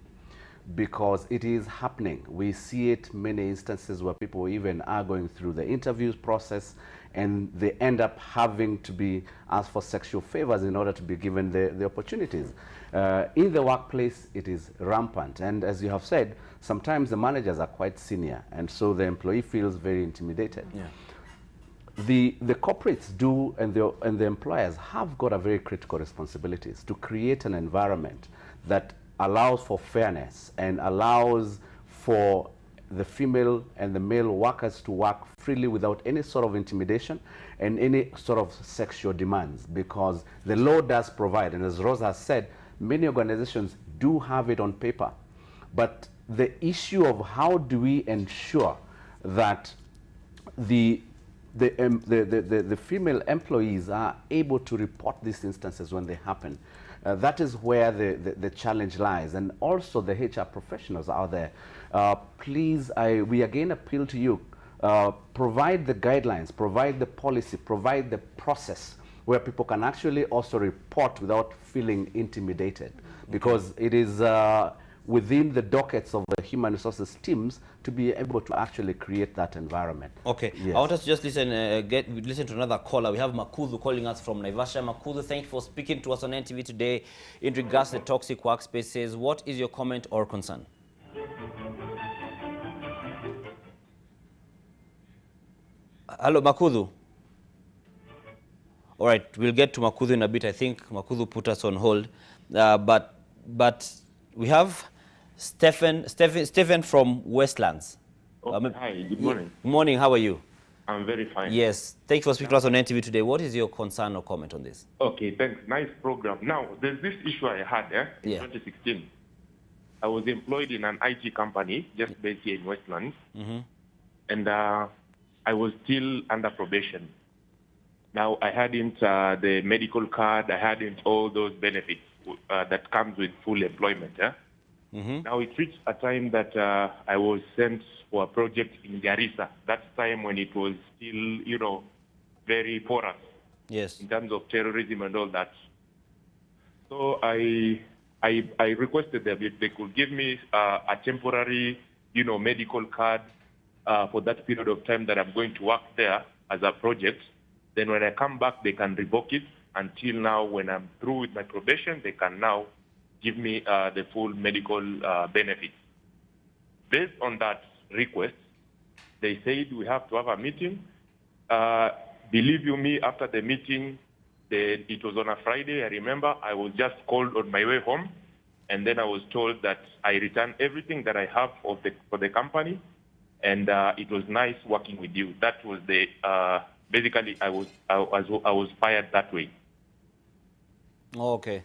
Speaker 9: because it is happening. We see it many instances where people even are going through the interviews process and they end up having to be asked for sexual favors in order to be given the opportunities. In the workplace, it is rampant. And as you have said, sometimes the managers are quite senior, and so the employee feels very intimidated.
Speaker 1: Yeah.
Speaker 9: The corporates do, and the employers have got a very critical responsibilities to create an environment that allows for fairness and allows for the female and the male workers to work freely without any sort of intimidation and any sort of sexual demands, because the law does provide, and as Rose has said, many organizations do have it on paper. But the issue of how do we ensure that the female employees are able to report these instances when they happen, that is where the challenge lies. And also the HR professionals out there, please, we again appeal to you, provide the guidelines, provide the policy, provide the process where people can actually also report without feeling intimidated, because it is within the dockets of the human resources teams to be able to actually create that environment.
Speaker 1: Okay, yes. I want us to just listen, listen to another caller. We have Makudhu calling us from Naivasha. Makudhu, thank you for speaking to us on NTV today in regards to the toxic workspaces. What is your comment or concern? Hello, Makudhu. All right, we'll get to Makudhu in a bit. I think Makudhu put us on hold. But we have Stephen from Westlands.
Speaker 13: Hi, good morning.
Speaker 1: Good morning, how are you?
Speaker 13: I'm very fine.
Speaker 1: Yes, thanks for speaking to us on NTV today. What is your concern or comment on this?
Speaker 13: Okay, thanks. Nice program. Now, there's this issue I had in 2016. I was employed in an IT company just based here in Westlands. And I was still under probation. Now, I hadn't the medical card, I hadn't all those benefits that comes with full employment. Now, it reached a time that I was sent for a project in Garissa. That's time when it was still, very porous.
Speaker 1: Yes.
Speaker 13: In terms of terrorism and all that. So I requested them if they could give me a temporary, medical card for that period of time that I'm going to work there as a project. Then when I come back, they can revoke it. Until now, when I'm through with my probation, they can now give me the full medical benefits. Based on that, requests. They said we have to have a meeting. Believe you me, after the meeting, it was on a Friday, I remember, I was just called on my way home, and then I was told that I return everything that I have for the company, and it was nice working with you. That was the, basically I was fired that way.
Speaker 1: Okay.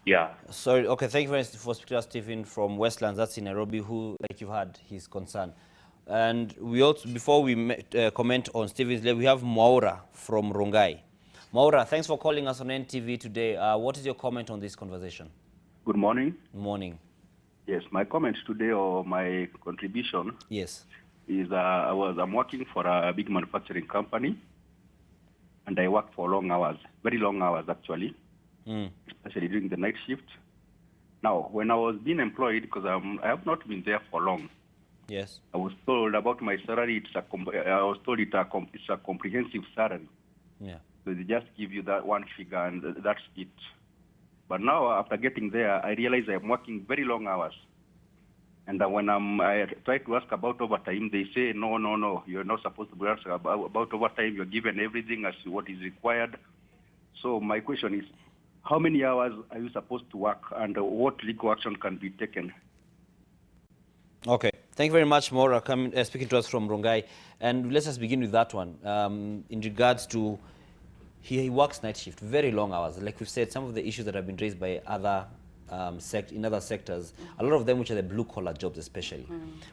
Speaker 13: Yeah.
Speaker 1: Sorry. Okay. Thank you very much for speaking to Stephen from Westlands. That's in Nairobi, who, like you've had, his concern. And we also, before we comment on Stephen's level, we have Maura from Rongai. Maura, thanks for calling us on NTV today. What is your comment on this conversation?
Speaker 14: Good morning.
Speaker 1: Good morning.
Speaker 14: Yes, my comment today, or my contribution,
Speaker 1: yes,
Speaker 14: is I'm working for a big manufacturing company, and I work for long hours, very long hours actually, especially during the night shift. Now, when I was being employed, because I have not been there for long,
Speaker 1: yes,
Speaker 14: I was told about my salary. I was told it's a comprehensive salary.
Speaker 1: Yeah.
Speaker 14: So they just give you that one figure, and that's it. But now, after getting there, I realize I'm working very long hours. And when I try to ask about overtime, they say, no, you're not supposed to ask about overtime. You're given everything as what is required. So my question is, how many hours are you supposed to work, and what legal action can be taken?
Speaker 1: Okay. Thank you very much, Maura, speaking to us from Rongai. And let's just begin with that one. In regards to, he works night shift, very long hours. Like we've said, some of the issues that have been raised by other in other sectors, a lot of them which are the blue-collar jobs especially,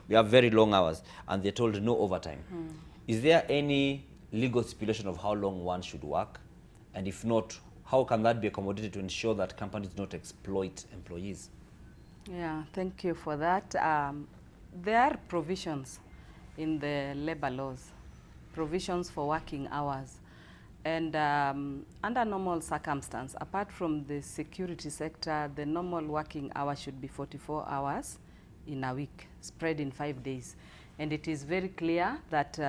Speaker 1: we have very long hours, and they're told no overtime. Is there any legal stipulation of how long one should work? And if not, how can that be accommodated to ensure that companies do not exploit employees?
Speaker 10: Yeah, thank you for that. There are provisions in the labor laws, provisions for working hours. And under normal circumstance, apart from the security sector, the normal working hours should be 44 hours in a week, spread in 5 days. And it is very clear that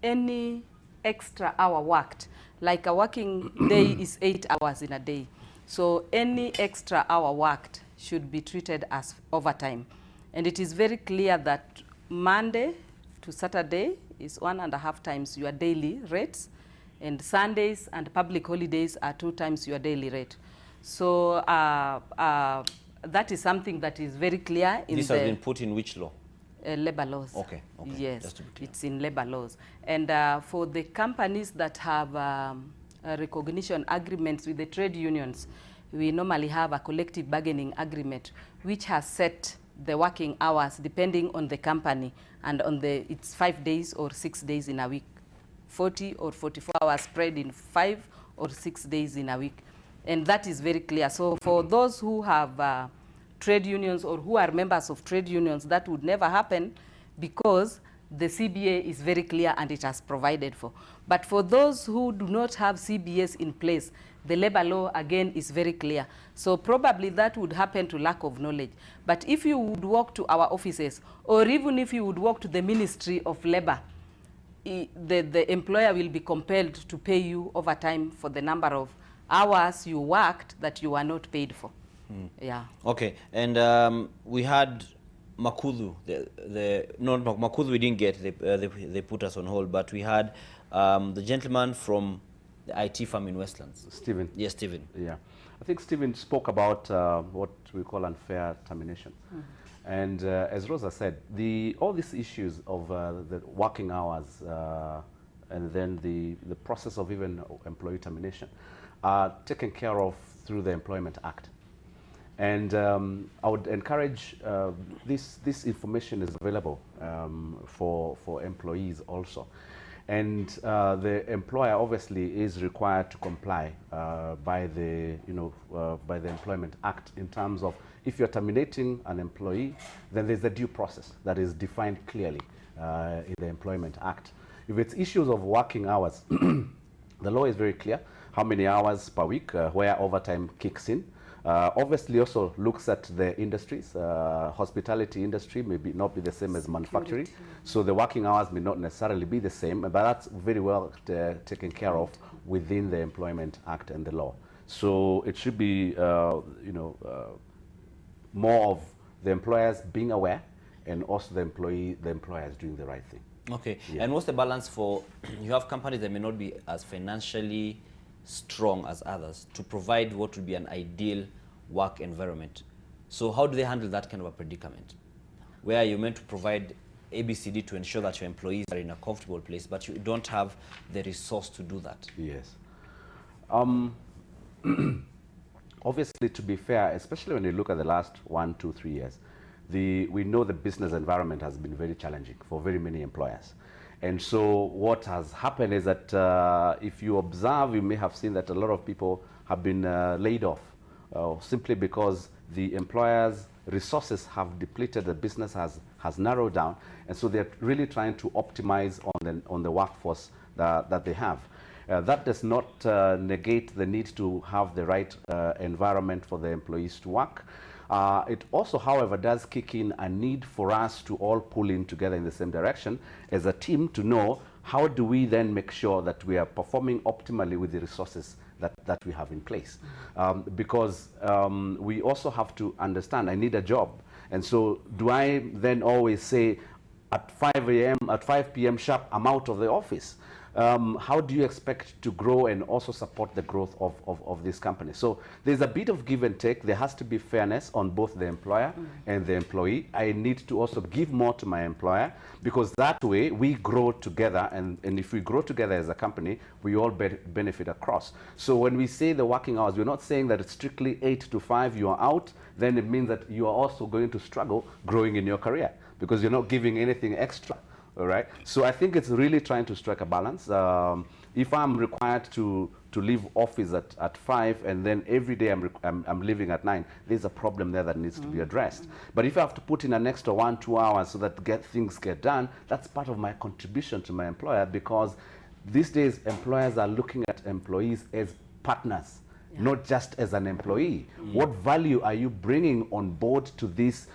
Speaker 10: any extra hour worked, like a working day is 8 hours in a day. So any extra hour worked should be treated as overtime. And it is very clear that Monday to Saturday is 1.5 times your daily rates, and Sundays and public holidays are 2 times your daily rate. So that is something that is very clear in
Speaker 1: this has been put in which law?
Speaker 10: Labor laws.
Speaker 1: Okay.
Speaker 10: Yes, it's in labor laws. And for the companies that have recognition agreements with the trade unions, we normally have a collective bargaining agreement which has set the working hours depending on the company, and on it's 5 days or 6 days in a week, 40 or 44 hours spread in 5 or 6 days in a week. And that is very clear. So for those who have trade unions or who are members of trade unions, that would never happen because the CBA is very clear and it has provided for. But for those who do not have CBAs in place, the labor law again is very clear. So probably that would happen to lack of knowledge. But if you would walk to our offices, or even if you would walk to the Ministry of Labor, the employer will be compelled to pay you overtime for the number of hours you worked that you are not paid for. Yeah.
Speaker 1: Okay, and we had Makudhu. No, Makudhu we didn't get. They put us on hold. But we had the gentleman from the IT firm in Westlands.
Speaker 9: Stephen.
Speaker 1: Yes, Stephen.
Speaker 9: Yeah, I think Stephen spoke about what we call unfair termination. And as Rosa said, all these issues of the working hours and then the process of even employee termination are taken care of through the Employment Act. And I would encourage this information is available for employees also. And the employer obviously is required to comply by the Employment Act in terms of if you're terminating an employee, then there's a due process that is defined clearly in the Employment Act. If it's issues of working hours, the law is very clear how many hours per week, where overtime kicks in. Obviously also looks at the industries. Hospitality industry may not be the same as manufacturing, so the working hours may not necessarily be the same, but that's very well taken care of within the Employment Act and the law. So it should be more of the employers being aware and also the employer is doing the right thing.
Speaker 1: Okay,
Speaker 9: Yeah.
Speaker 1: and what's the balance for, you have companies that may not be as financially strong as others to provide what would be an ideal work environment. So how do they handle that kind of a predicament? Where you're meant to provide ABCD to ensure that your employees are in a comfortable place, but you don't have the resource to do that.
Speaker 9: Yes. Obviously, to be fair, especially when you look at the last 1, 2, 3 years, we know the business environment has been very challenging for very many employers. And so what has happened is that if you observe, you may have seen that a lot of people have been laid off simply because the employers' resources have depleted, the business has narrowed down, and so they're really trying to optimize on the workforce that they have. That does not negate the need to have the right environment for the employees to work. It also, however, does kick in a need for us to all pull in together in the same direction as a team to know how do we then make sure that we are performing optimally with the resources that we have in place. Because we also have to understand, I need a job. And so do I then always say at 5 p.m. sharp, I'm out of the office? How do you expect to grow and also support the growth of this company? So there's a bit of give and take. There has to be fairness on both the employer and the employee. I need to also give more to my employer, because that way we grow together, and if we grow together as a company, we all benefit across. So when we say the working hours, we're not saying that it's strictly 8 to 5, you are out, then it means that you are also going to struggle growing in your career because you're not giving anything extra. All right. So I think it's really trying to strike a balance. If I'm required to leave office at 5 and then every day I'm leaving at 9, there's a problem there that needs to be addressed. But if I have to put in an extra 1, 2 hours so that things get done, that's part of my contribution to my employer, because these days employers are looking at employees as partners. Not just as an employee. What value are you bringing on board to this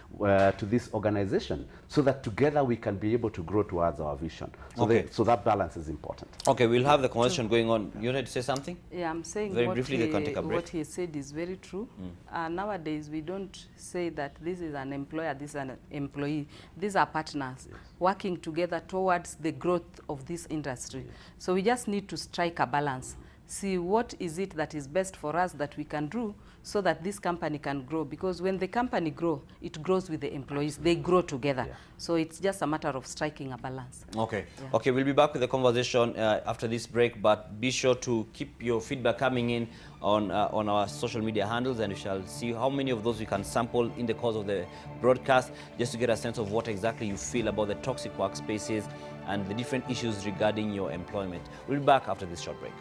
Speaker 9: organization, so that together we can be able to grow towards our vision? So, so that balance is important.
Speaker 1: Okay, we'll have the conversation going on. You wanted to say something?
Speaker 10: Yeah, I'm saying
Speaker 1: very briefly, they can take a break.
Speaker 10: What he said is very true. Nowadays, we don't say that this is an employer, this is an employee. These are partners working together towards the growth of this industry. So we just need to strike a balance. See what is it that is best for us that we can do so that this company can grow. Because when the company grows, it grows with the employees. They grow together. So it's just a matter of striking a balance.
Speaker 1: Okay. Okay, we'll be back with the conversation after this break, but be sure to keep your feedback coming in on our social media handles, and we shall see how many of those we can sample in the course of the broadcast, just to get a sense of what exactly you feel about the toxic workspaces and the different issues regarding your employment. We'll be back after this short break.